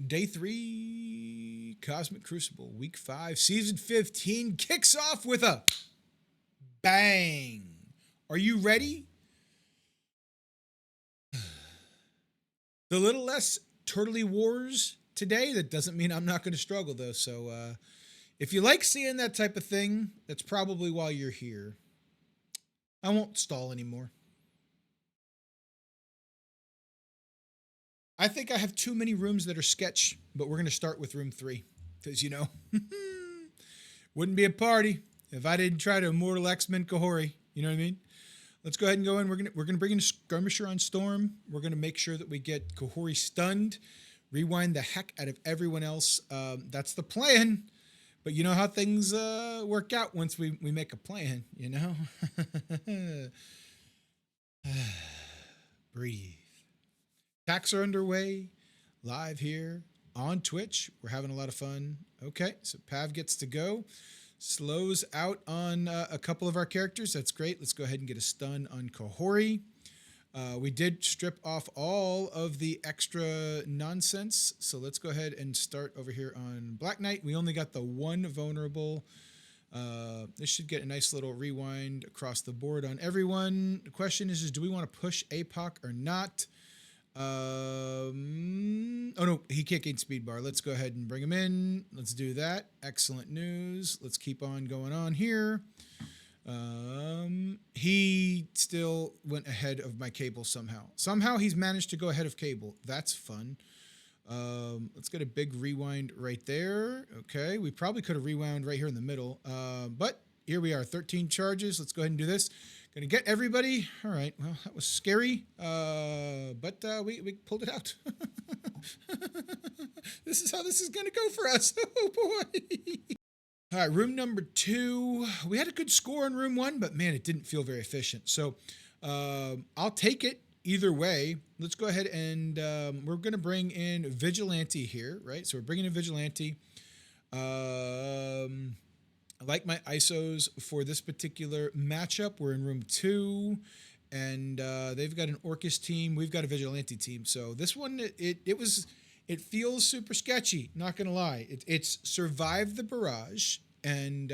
Day 3, Cosmic Crucible, Week 5, Season 15 kicks off with a bang. Are you ready? The little less turtly wars today. That doesn't mean I'm not going to struggle, though. So if you like seeing that type of thing, that's probably why you're here. I won't stall anymore. I think I have too many rooms that are sketch, but we're going to start with room 3. Because, you know, wouldn't be a party if I didn't try to immortal X-Men Kahori. You know what I mean? Let's go ahead and go in. We're gonna bring in a skirmisher on Storm. We're gonna make sure that we get Kahori stunned, rewind the heck out of everyone else. That's the plan. But you know how things work out once we make a plan, you know? Breathe. Attacks are underway, live here on Twitch. We're having a lot of fun. Okay, so Pav gets to go. Slows out on a couple of our characters. That's great. Let's go ahead and get a stun on Kahori. We did strip off all of the extra nonsense. So let's go ahead and start over here on Black Knight. We only got the one vulnerable. This should get a nice little rewind across the board on everyone. The question is do we want to push APOC or not? Oh no, he can't gain speed bar. Let's go ahead and bring him in. Let's do that. Excellent news. Let's keep on going on here. He still went ahead of my Cable somehow. Somehow he's managed to go ahead of Cable. That's fun. Let's get a big rewind right there. Okay, we probably could have rewound right here in the middle. But here we are, 13 charges. Let's go ahead and do this. Gonna get everybody. All right, well, that was scary, but we pulled it out. This is how this is gonna go for us. Oh boy. All right, room number 2. We had a good score in room 1, but man, it didn't feel very efficient. So I'll take it either way. Let's go ahead and we're gonna bring in Vigilante here, right? So we're bringing in Vigilante. I like my ISOs for this particular matchup. We're in room 2, and they've got an Orcus team. We've got a Vigilante team. So this one, it feels super sketchy. Not gonna lie, it's survive the barrage and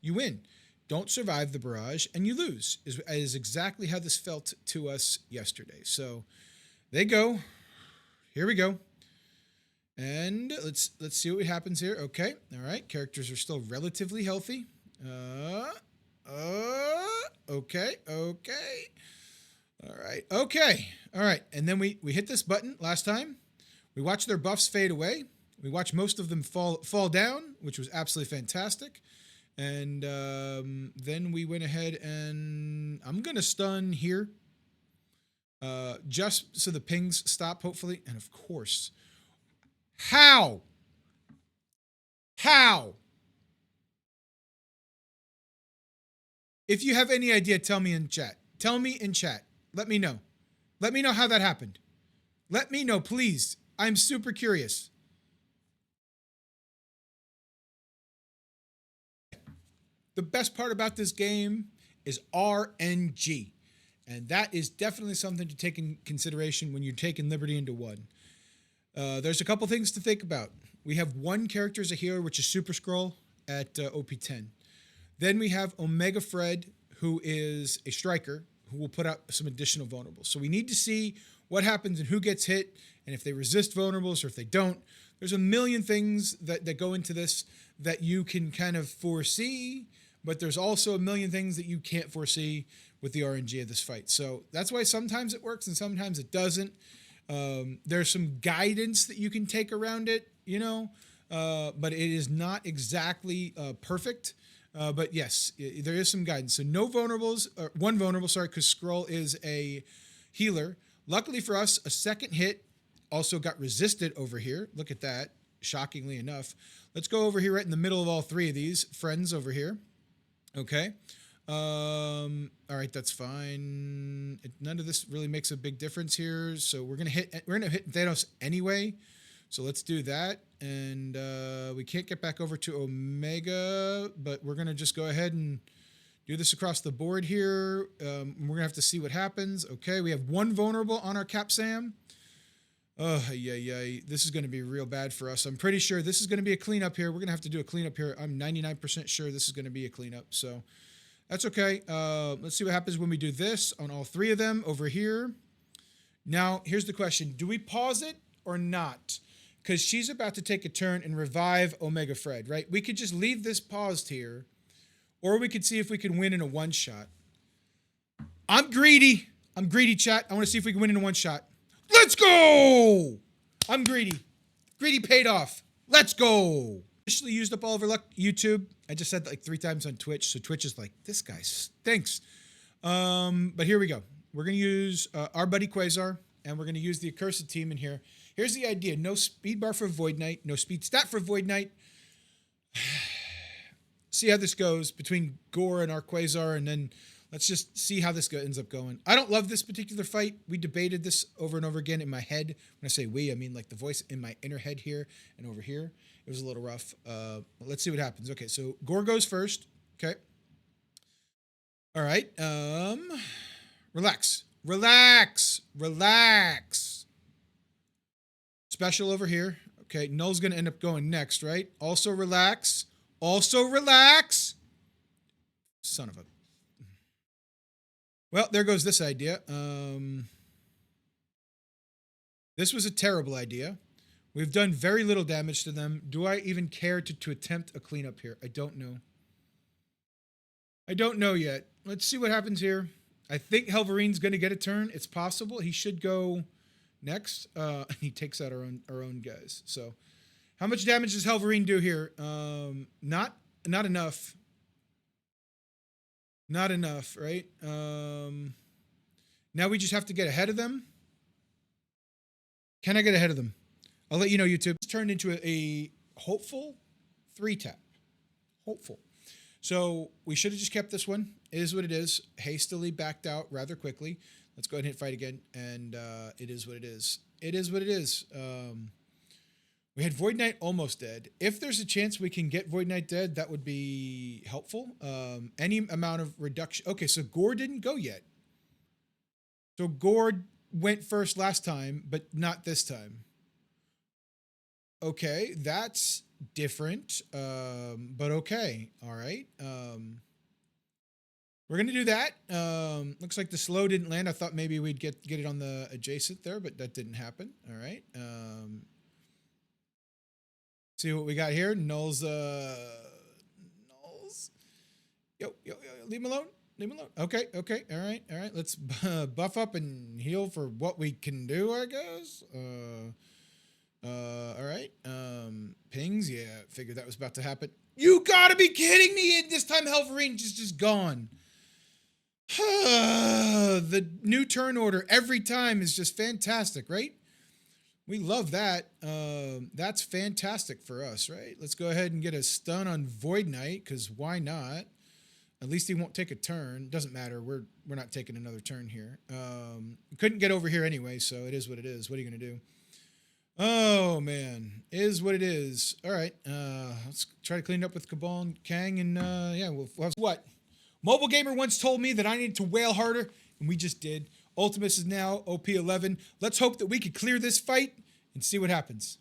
you win. Don't survive the barrage and you lose. Is exactly how this felt to us yesterday. So they go. Here we go. And let's see what happens here. Okay. All right. Characters are still relatively healthy. Okay. Okay. All right. Okay. All right. And then we hit this button last time. We watched their buffs fade away. We watched most of them fall down, which was absolutely fantastic. And then we went ahead and I'm going to stun here. Just so the pings stop, hopefully. And of course... How? If you have any idea, tell me in chat. Tell me in chat. Let me know. Let me know how that happened. Let me know, please. I'm super curious. The best part about this game is RNG. And that is definitely something to take in consideration when you're taking Liberty into 1. There's a couple things to think about. We have one character as a healer, which is Super Skrull at OP10. Then we have Omega Fred, who is a striker, who will put out some additional vulnerables. So we need to see what happens and who gets hit, and if they resist vulnerables or if they don't. There's a million things that go into this that you can kind of foresee, but there's also a million things that you can't foresee with the RNG of this fight. So that's why sometimes it works and sometimes it doesn't. There's some guidance that you can take around it, you know, but it is not exactly perfect. But yes, there is some guidance. So no vulnerables, or one vulnerable, sorry, because Skrull is a healer. Luckily for us, a second hit also got resisted over here. Look at that, shockingly enough. Let's go over here right in the middle of all 3 of these friends over here. Okay. All right, that's fine. None of this really makes a big difference here. So we're gonna hit Thanos anyway. So let's do that. And we can't get back over to Omega, but we're gonna just go ahead and do this across the board here. We're gonna have to see what happens. Okay, we have one vulnerable on our Cap Sam. Oh, yeah. This is going to be real bad for us. I'm pretty sure this is going to be a cleanup here. We're going to have to do a cleanup here. I'm 99% sure this is going to be a cleanup. So that's okay. Let's see what happens when we do this on all three of them over here. Now, here's the question. Do we pause it or not? Because she's about to take a turn and revive Omega Fred, right? We could just leave this paused here, or we could see if we can win in a one-shot. I'm greedy. I'm greedy, chat. I want to see if we can win in a one-shot. Let's go! I'm greedy. Greedy paid off. Let's go. Officially used up all of our luck. YouTube. I just said that like 3 times on Twitch, so Twitch is like, this guy stinks. But here we go. We're going to use our buddy Quasar, and we're going to use the Accursed team in here. Here's the idea. No speed bar for Void Knight. No speed stat for Void Knight. See how this goes between Gore and our Quasar, and then let's just see how this ends up going. I don't love this particular fight. We debated this over and over again in my head. When I say we, I mean like the voice in my inner head here and over here. It was a little rough. Let's see what happens. Okay, so Gore goes first. Okay. All right. Relax. Special over here. Okay, Null's going to end up going next, right? Also relax. Son of a... Well, there goes this idea. This was a terrible idea. We've done very little damage to them. Do I even care to attempt a cleanup here? I don't know. I don't know yet. Let's see what happens here. I think Helverine's going to get a turn. It's possible. He should go next. He takes out our own guys. So how much damage does Helverine do here? Not enough. Not enough, right? Now we just have to get ahead of them. Can I get ahead of them? I'll let you know, YouTube. It's turned into a hopeful 3-tap. Hopeful. So we should have just kept this one. It is what it is. Hastily backed out rather quickly. Let's go ahead and hit fight again. And it is what it is. It is what it is. We had Void Knight almost dead. If there's a chance we can get Void Knight dead, that would be helpful. Any amount of reduction. Okay, so Gore didn't go yet. So Gore went first last time, but not this time. Okay, that's different, but okay. All right. We're going to do that. Looks like the slow didn't land. I thought maybe we'd get it on the adjacent there, but that didn't happen. All right. See what we got here. Null's. Yo, leave him alone. Leave him alone. Okay. All right. Let's buff up and heal for what we can do, I guess. All right. Pings. Yeah, figured that was about to happen. You gotta be kidding me! This time Helverine just gone. The new turn order every time is just fantastic, right? We love that. That's fantastic for us, right? Let's go ahead and get a stun on Void Knight, because why not? At least he won't take a turn. Doesn't matter. We're not taking another turn here. Couldn't get over here anyway, so it is what it is. What are you gonna do? Oh man, is what it is. All right, let's try to clean it up with Cabal and Kang, and yeah, we'll have what? Mobile Gamer once told me that I needed to wail harder, and we just did. Ultimus is now OP 11. Let's hope that we can clear this fight and see what happens.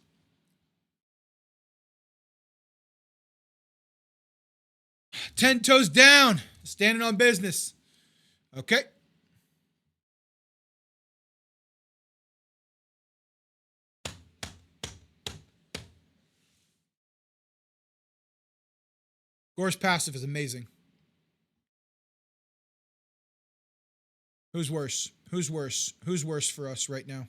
Ten toes down, standing on business. Okay. Gore's passive is amazing. Who's worse? Who's worse for us right now?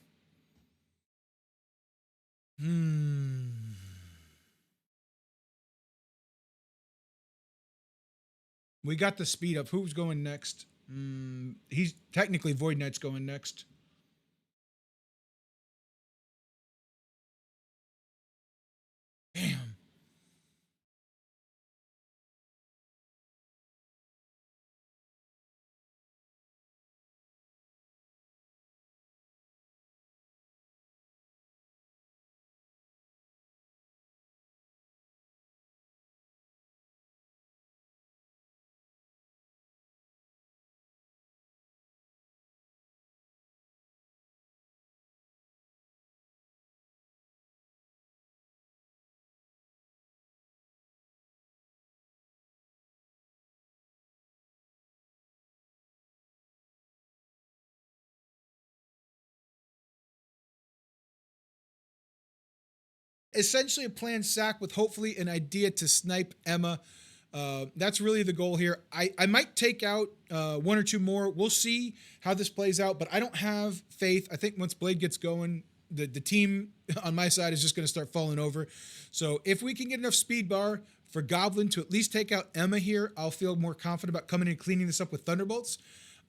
We got the speed up. Who's going next? He's technically Void Knight's going next. Damn. essentially a planned sack with hopefully an idea to snipe Emma. That's really the goal here. I might take out one or two more. We'll see how this plays out, but I don't have faith. I think once Blade gets going, the team on my side is just going to start falling over. So if we can get enough speed bar for Goblin to at least take out Emma here, I'll feel more confident about coming in and cleaning this up with Thunderbolts.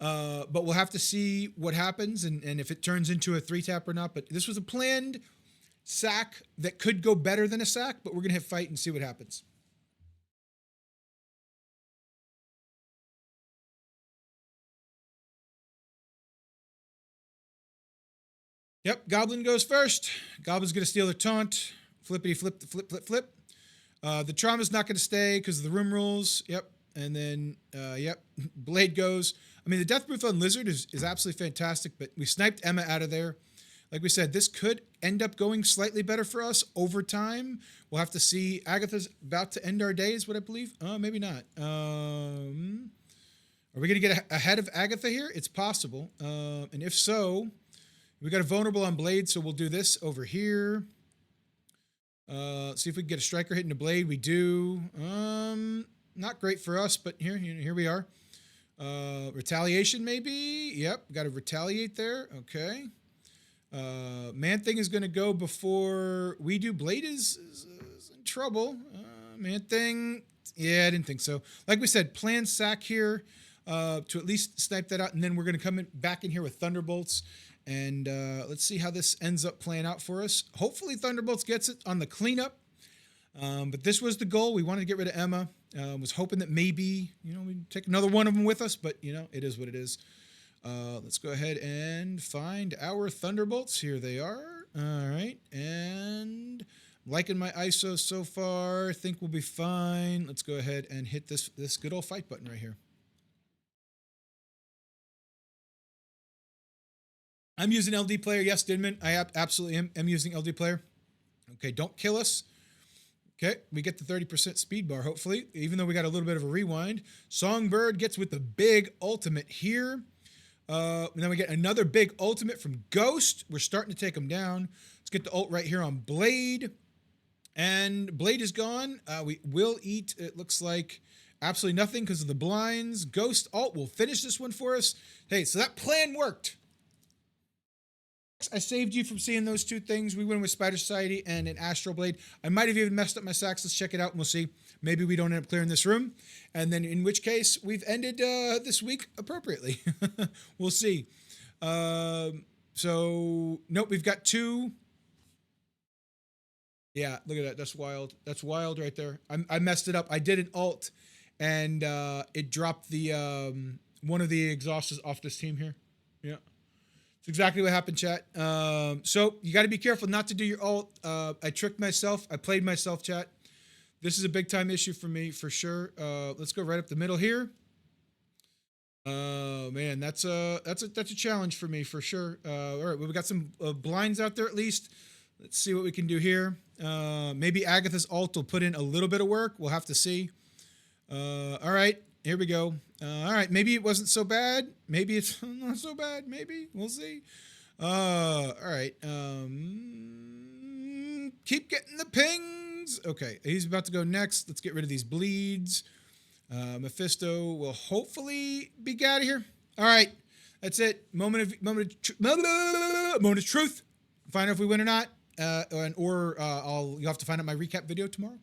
But we'll have to see what happens and if it turns into a 3-tap or not. But this was a planned sack that could go better than a sack, but we're going to have fight and see what happens. Yep, Goblin goes first. Goblin's going to steal their taunt. Flippity flip, flip, flip, flip. The Trauma's not going to stay because of the room rules. Yep. And then, yep, Blade goes. I mean, the Death Proof on Lizard is absolutely fantastic, but we sniped Emma out of there. Like we said, this could end up going slightly better for us over time. We'll have to see. Agatha's about to end our days, what I believe. Maybe not. Are we going to get ahead of Agatha here? It's possible. And if so, we got a vulnerable on Blade, so we'll do this over here. See if we can get a striker hitting the Blade. We do. Not great for us, but here we are. Retaliation maybe. Yep, got to retaliate there. Okay. Man-Thing is going to go before we do. Blade is in trouble. Man-Thing, yeah, I didn't think so. Like we said, plan sack here to at least snipe that out, and then we're going to come back in here with Thunderbolts. And let's see how this ends up playing out for us. Hopefully Thunderbolts gets it on the cleanup. But this was the goal. We wanted to get rid of Emma. Was hoping that maybe, we'd take another one of them with us. But, it is what it is. Let's go ahead and find our Thunderbolts. Here they are. All right. And I'm liking my ISO so far. Think we'll be fine. Let's go ahead and hit this good old fight button right here. I'm using LD player. Yes, Dinman. I absolutely am using LD player. Okay, don't kill us. Okay, we get the 30% speed bar, hopefully, even though we got a little bit of a rewind. Songbird gets with the big ultimate here. And then we get another big ultimate from Ghost. We're starting to take him down. Let's get the ult right here on Blade. And Blade is gone. We will eat, it looks like, absolutely nothing because of the blinds. Ghost ult will finish this one for us. Hey, so that plan worked. I saved you from seeing those two things. We went with Spider Society and an Astral Blade. I might have even messed up my sacks. Let's check it out and we'll see. Maybe we don't end up clearing this room. And then in which case, we've ended this week appropriately. We'll see. So, nope, we've got two. Yeah, look at that. That's wild. That's wild right there. I messed it up. I did an ult and it dropped the one of the exhausts off this team here. Yeah. It's exactly what happened, chat. So you got to be careful not to do your ult. I tricked myself. I played myself, chat. This is a big time issue for me, for sure. Let's go right up the middle here. Man, that's a challenge for me, for sure. All right, well, we got some blinds out there at least. Let's see what we can do here. Maybe Agatha's ult will put in a little bit of work. We'll have to see. All right. Here we go. All right, maybe it wasn't so bad. Maybe it's not so bad. Maybe. We'll see. All right. Keep getting the pings. Okay, he's about to go next. Let's get rid of these bleeds. Mephisto will hopefully be out of here. All right, that's it. Moment of truth. Find out if we win or not. You'll have to find out my recap video tomorrow.